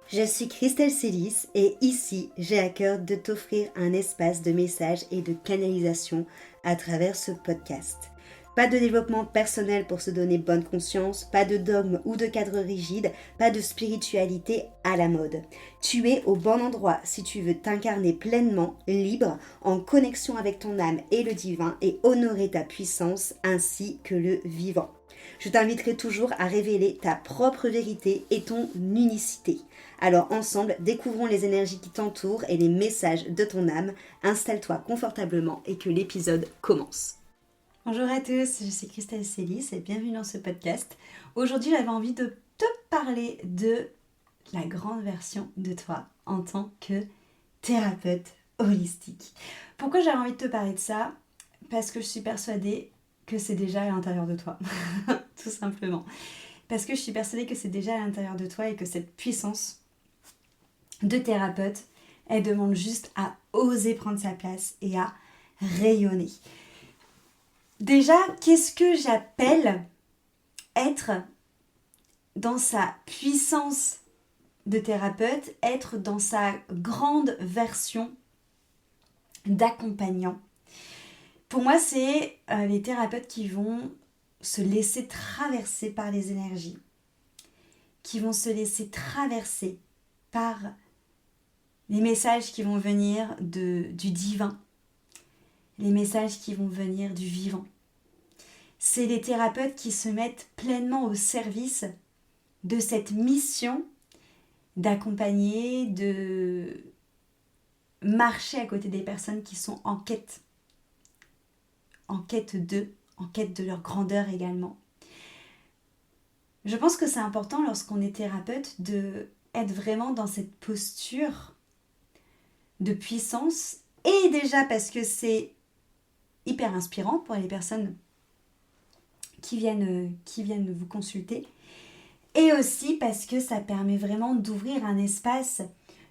Je suis Christelle Célis et ici, j'ai à cœur de t'offrir un espace de message et de canalisation à travers ce podcast. Pas de développement personnel pour se donner bonne conscience, pas de dogme ou de cadre rigide, pas de spiritualité à la mode. Tu es au bon endroit si tu veux t'incarner pleinement, libre, en connexion avec ton âme et le divin et honorer ta puissance ainsi que le vivant. Je t'inviterai toujours à révéler ta propre vérité et ton unicité. Alors ensemble, découvrons les énergies qui t'entourent et les messages de ton âme. Installe-toi confortablement et que l'épisode commence. Bonjour à tous, je suis Christelle Célis et bienvenue dans ce podcast. Aujourd'hui, j'avais envie de te parler de la grande version de toi en tant que thérapeute holistique. Pourquoi j'avais envie de te parler de ça ? Parce que je suis persuadée que c'est déjà à l'intérieur de toi, tout simplement. Parce que je suis persuadée que c'est déjà à l'intérieur de toi et que cette puissance de thérapeute, elle demande juste à oser prendre sa place et à rayonner. Déjà, qu'est-ce que j'appelle être dans sa puissance de thérapeute, être dans sa grande version d'accompagnant? Pour moi, c'est les thérapeutes qui vont se laisser traverser par les énergies, qui vont se laisser traverser par les messages qui vont venir du divin, les messages qui vont venir du vivant. C'est les thérapeutes qui se mettent pleinement au service de cette mission d'accompagner, de marcher à côté des personnes qui sont en quête d'eux, en quête de leur grandeur également. Je pense que c'est important lorsqu'on est thérapeute d'être vraiment dans cette posture de puissance, et déjà parce que c'est hyper inspirant pour les personnes qui viennent vous consulter, et aussi parce que ça permet vraiment d'ouvrir un espace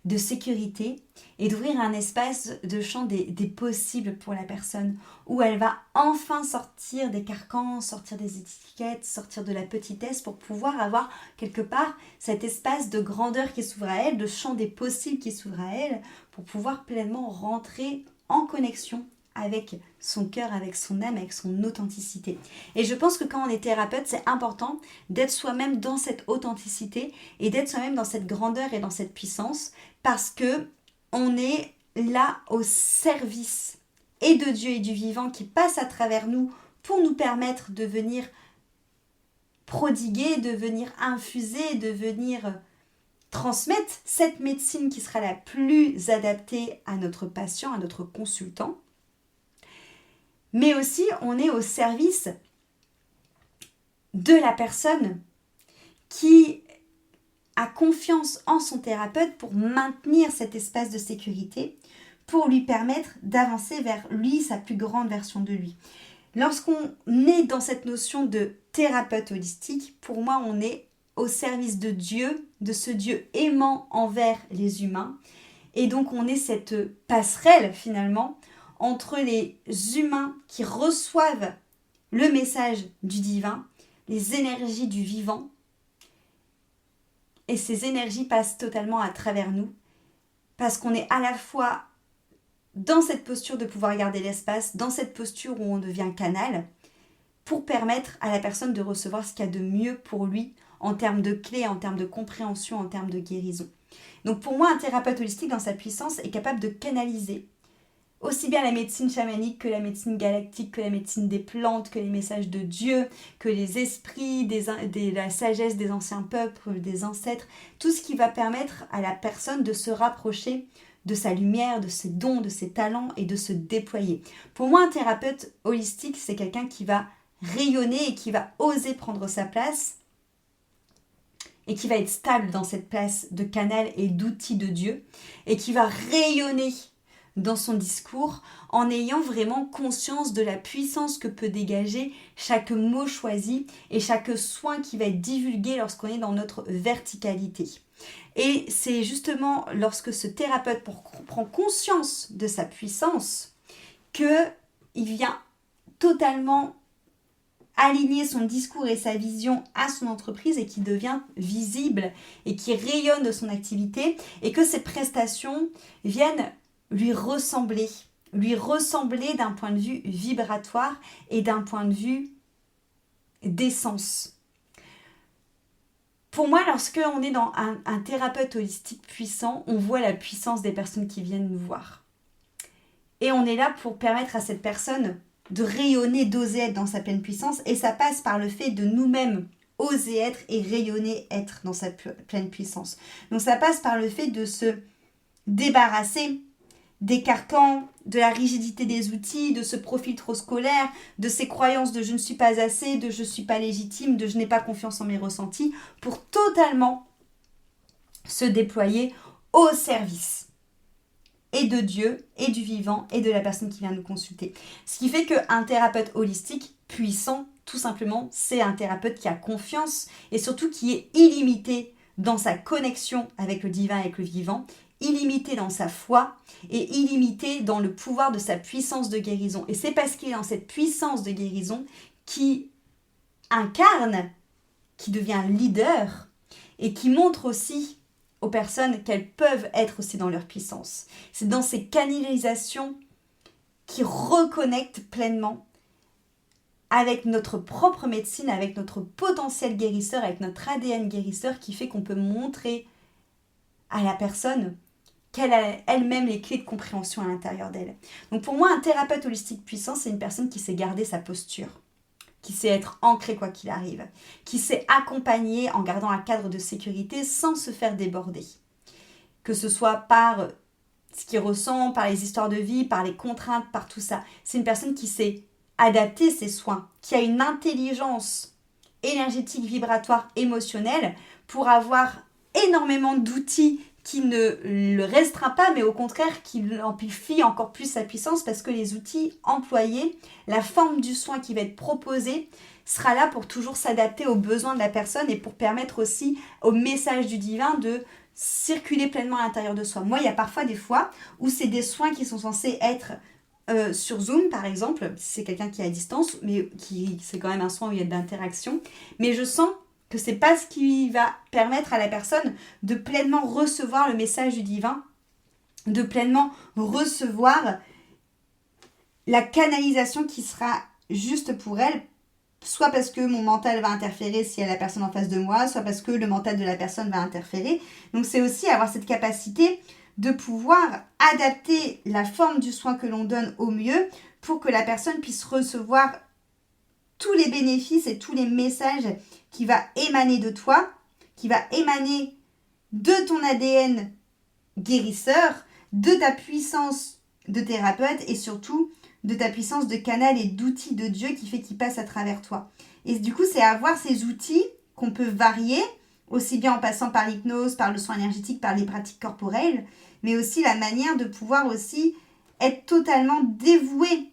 de sécurité et d'ouvrir un espace de champ des possibles pour la personne, où elle va enfin sortir des carcans, sortir des étiquettes, sortir de la petitesse pour pouvoir avoir quelque part cet espace de grandeur qui s'ouvre à elle, de champ des possibles qui s'ouvre à elle, pour pouvoir pleinement rentrer en connexion avec son cœur, avec son âme, avec son authenticité. Et je pense que quand on est thérapeute, c'est important d'être soi-même dans cette authenticité et d'être soi-même dans cette grandeur et dans cette puissance, parce que on est là au service et de Dieu et du vivant qui passe à travers nous pour nous permettre de venir prodiguer, de venir infuser, de venir transmettre cette médecine qui sera la plus adaptée à notre patient, à notre consultant. Mais aussi, on est au service de la personne qui a confiance en son thérapeute pour maintenir cet espace de sécurité, pour lui permettre d'avancer vers lui, sa plus grande version de lui. Lorsqu'on est dans cette notion de thérapeute holistique, pour moi, on est au service de Dieu, de ce Dieu aimant envers les humains. Et donc, on est cette passerelle, finalement, entre les humains qui reçoivent le message du divin, les énergies du vivant, et ces énergies passent totalement à travers nous, parce qu'on est à la fois dans cette posture de pouvoir garder l'espace, dans cette posture où on devient canal, pour permettre à la personne de recevoir ce qu'il y a de mieux pour lui, en termes de clés, en termes de compréhension, en termes de guérison. Donc pour moi, un thérapeute holistique dans sa puissance est capable de canaliser aussi bien la médecine chamanique que la médecine galactique, que la médecine des plantes, que les messages de Dieu, que les esprits, la sagesse des anciens peuples, des ancêtres, tout ce qui va permettre à la personne de se rapprocher de sa lumière, de ses dons, de ses talents et de se déployer. Pour moi, un thérapeute holistique, c'est quelqu'un qui va rayonner et qui va oser prendre sa place et qui va être stable dans cette place de canal et d'outil de Dieu et qui va rayonner dans son discours en ayant vraiment conscience de la puissance que peut dégager chaque mot choisi et chaque soin qui va être divulgué lorsqu'on est dans notre verticalité. Et c'est justement lorsque ce thérapeute prend conscience de sa puissance qu'il vient totalement aligner son discours et sa vision à son entreprise et qui devient visible et qui rayonne de son activité et que ses prestations viennent lui ressembler d'un point de vue vibratoire et d'un point de vue d'essence. Pour moi, lorsque on est dans un thérapeute holistique puissant, on voit la puissance des personnes qui viennent nous voir. Et on est là pour permettre à cette personne de rayonner, d'oser être dans sa pleine puissance. Et ça passe par le fait de nous-mêmes oser être et rayonner, être dans sa pleine puissance. Donc ça passe par le fait de se débarrasser des carcans, de la rigidité des outils, de ce profil trop scolaire, de ces croyances de je ne suis pas assez, de je ne suis pas légitime, de je n'ai pas confiance en mes ressentis, pour totalement se déployer au service et de Dieu, et du vivant, et de la personne qui vient nous consulter. Ce qui fait qu'un thérapeute holistique puissant, tout simplement, c'est un thérapeute qui a confiance et surtout qui est illimité dans sa connexion avec le divin et avec le vivant, illimité dans sa foi et illimité dans le pouvoir de sa puissance de guérison. Et c'est parce qu'il est dans cette puissance de guérison qui incarne, qui devient leader et qui montre aussi aux personnes qu'elles peuvent être aussi dans leur puissance. C'est dans ces canalisations qui reconnectent pleinement avec notre propre médecine, avec notre potentiel guérisseur, avec notre ADN guérisseur qui fait qu'on peut montrer à la personne qu'elle a elle-même les clés de compréhension à l'intérieur d'elle. Donc pour moi, un thérapeute holistique puissant, c'est une personne qui sait garder sa posture, qui sait être ancré quoi qu'il arrive, qui sait accompagner en gardant un cadre de sécurité sans se faire déborder. Que ce soit par ce qu'il ressent, par les histoires de vie, par les contraintes, par tout ça. C'est une personne qui sait adapter ses soins, qui a une intelligence énergétique, vibratoire, émotionnelle pour avoir énormément d'outils qui ne le restreint pas, mais au contraire qui amplifie encore plus sa puissance parce que les outils employés, la forme du soin qui va être proposé sera là pour toujours s'adapter aux besoins de la personne et pour permettre aussi au message du divin de circuler pleinement à l'intérieur de soi. Moi, il y a parfois des fois où c'est des soins qui sont censés être sur Zoom, par exemple, si c'est quelqu'un qui est à distance, mais c'est quand même un soin où il y a de l'interaction, mais je sens que c'est pas ce qui va permettre à la personne de pleinement recevoir le message du divin, de pleinement recevoir la canalisation qui sera juste pour elle, soit parce que mon mental va interférer si il y a la personne en face de moi, soit parce que le mental de la personne va interférer. Donc c'est aussi avoir cette capacité de pouvoir adapter la forme du soin que l'on donne au mieux pour que la personne puisse recevoir tous les bénéfices et tous les messages qui va émaner de toi, qui va émaner de ton ADN guérisseur, de ta puissance de thérapeute et surtout de ta puissance de canal et d'outil de Dieu qui fait qu'il passe à travers toi. Et du coup, c'est avoir ces outils qu'on peut varier, aussi bien en passant par l'hypnose, par le soin énergétique, par les pratiques corporelles, mais aussi la manière de pouvoir aussi être totalement dévoué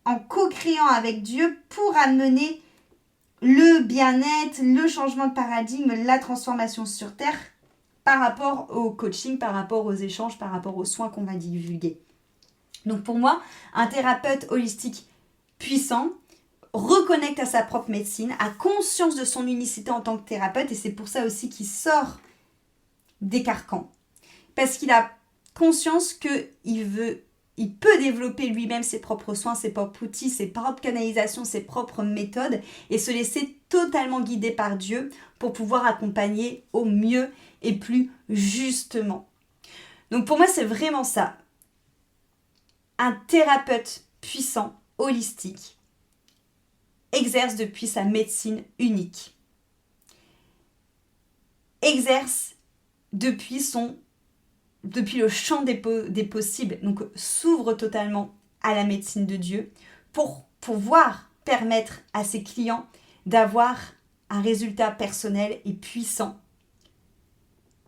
en co-créant avec Dieu pour amener le bien-être, le changement de paradigme, la transformation sur Terre par rapport au coaching, par rapport aux échanges, par rapport aux soins qu'on va divulguer. Donc pour moi, un thérapeute holistique puissant reconnecte à sa propre médecine, a conscience de son unicité en tant que thérapeute et c'est pour ça aussi qu'il sort des carcans. Parce qu'il a conscience qu'il peut développer lui-même ses propres soins, ses propres outils, ses propres canalisations, ses propres méthodes et se laisser totalement guider par Dieu pour pouvoir accompagner au mieux et plus justement. Donc pour moi, c'est vraiment ça. Un thérapeute puissant, holistique, exerce depuis sa médecine unique. Exerce depuis le champ des possibles, donc s'ouvre totalement à la médecine de Dieu pour pouvoir permettre à ses clients d'avoir un résultat personnel et puissant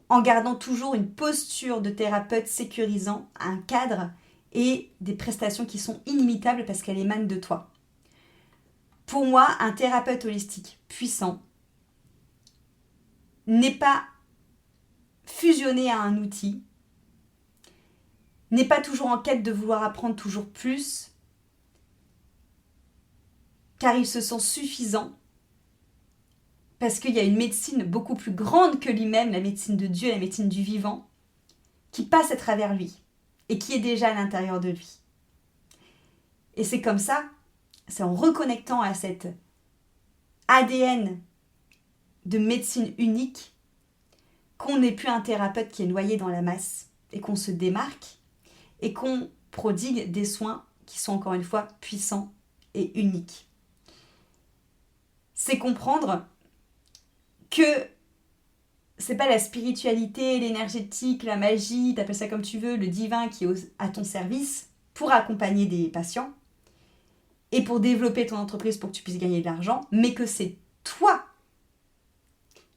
en gardant toujours une posture de thérapeute sécurisant, un cadre et des prestations qui sont inimitables parce qu'elles émanent de toi. Pour moi, un thérapeute holistique puissant n'est pas fusionné à un outil, n'est pas toujours en quête de vouloir apprendre toujours plus, car il se sent suffisant, parce qu'il y a une médecine beaucoup plus grande que lui-même, la médecine de Dieu, la médecine du vivant, qui passe à travers lui et qui est déjà à l'intérieur de lui. Et c'est comme ça, c'est en reconnectant à cet ADN de médecine unique qu'on n'est plus un thérapeute qui est noyé dans la masse et qu'on se démarque et qu'on prodigue des soins qui sont encore une fois puissants et uniques. C'est comprendre que c'est pas la spiritualité, l'énergétique, la magie, t'appelles ça comme tu veux, le divin qui est à ton service pour accompagner des patients et pour développer ton entreprise pour que tu puisses gagner de l'argent, mais que c'est toi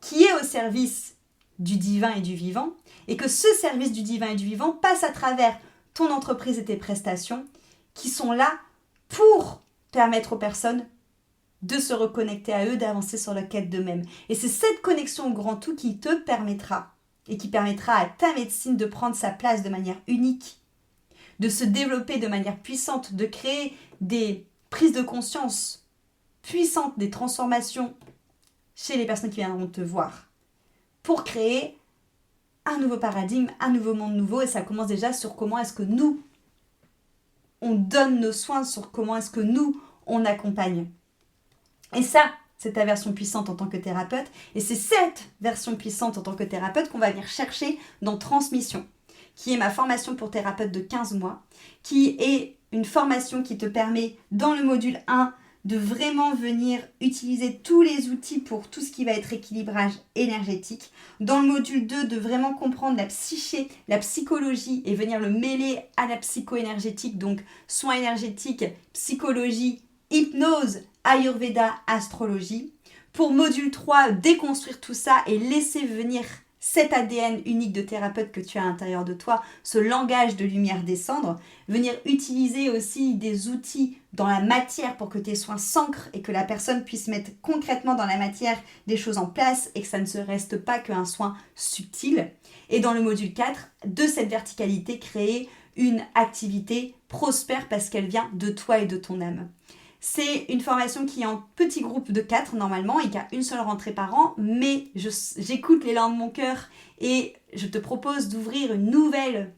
qui es au service du divin et du vivant, et que ce service du divin et du vivant passe à travers ton entreprise et tes prestations qui sont là pour permettre aux personnes de se reconnecter à eux, d'avancer sur la quête d'eux-mêmes. Et c'est cette connexion au grand tout qui te permettra, et qui permettra à ta médecine de prendre sa place de manière unique, de se développer de manière puissante, de créer des prises de conscience puissantes, des transformations chez les personnes qui viendront te voir, pour créer un nouveau paradigme, un nouveau monde nouveau, et ça commence déjà sur comment est-ce que nous, on donne nos soins, sur comment est-ce que nous, on accompagne. Et ça, c'est ta version puissante en tant que thérapeute, et c'est cette version puissante en tant que thérapeute qu'on va venir chercher dans Transmission, qui est ma formation pour thérapeute de 15 mois, qui est une formation qui te permet, dans le module 1, de vraiment venir utiliser tous les outils pour tout ce qui va être équilibrage énergétique. Dans le module 2, de vraiment comprendre la psyché, la psychologie et venir le mêler à la psycho-énergétique, donc soins énergétiques, psychologie, hypnose, Ayurveda, astrologie. Pour module 3, déconstruire tout ça et laisser venir cet ADN unique de thérapeute que tu as à l'intérieur de toi, ce langage de lumière descendre, venir utiliser aussi des outils dans la matière pour que tes soins s'ancrent et que la personne puisse mettre concrètement dans la matière des choses en place et que ça ne se reste pas qu'un soin subtil. Et dans le module 4, de cette verticalité, créer une activité prospère parce qu'elle vient de toi et de ton âme. C'est une formation qui est en petit groupe de 4 normalement et qui a une seule rentrée par an, mais j'écoute l'élan de mon cœur et je te propose d'ouvrir une nouvelle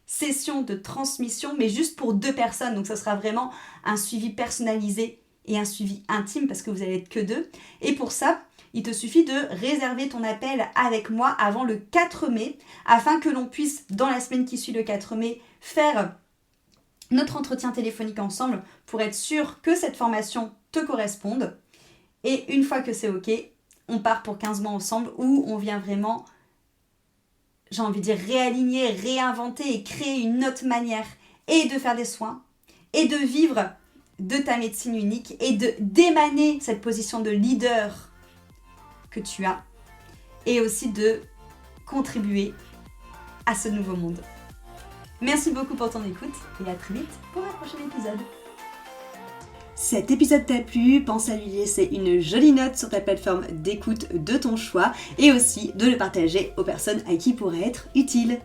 session de transmission, mais juste pour 2 personnes. Donc ça sera vraiment un suivi personnalisé et un suivi intime parce que vous n'allez être que 2. Et pour ça, il te suffit de réserver ton appel avec moi avant le 4 mai afin que l'on puisse, dans la semaine qui suit le 4 mai, faire notre entretien téléphonique ensemble pour être sûr que cette formation te corresponde. Et une fois que c'est OK, on part pour 15 mois ensemble où on vient vraiment, j'ai envie de dire, réaligner, réinventer et créer une autre manière et de faire des soins et de vivre de ta médecine unique et d'émaner cette position de leader que tu as et aussi de contribuer à ce nouveau monde. Merci beaucoup pour ton écoute et à très vite pour un prochain épisode. Cet épisode t'a plu, pense à lui laisser une jolie note sur ta plateforme d'écoute de ton choix et aussi de le partager aux personnes à qui il pourrait être utile.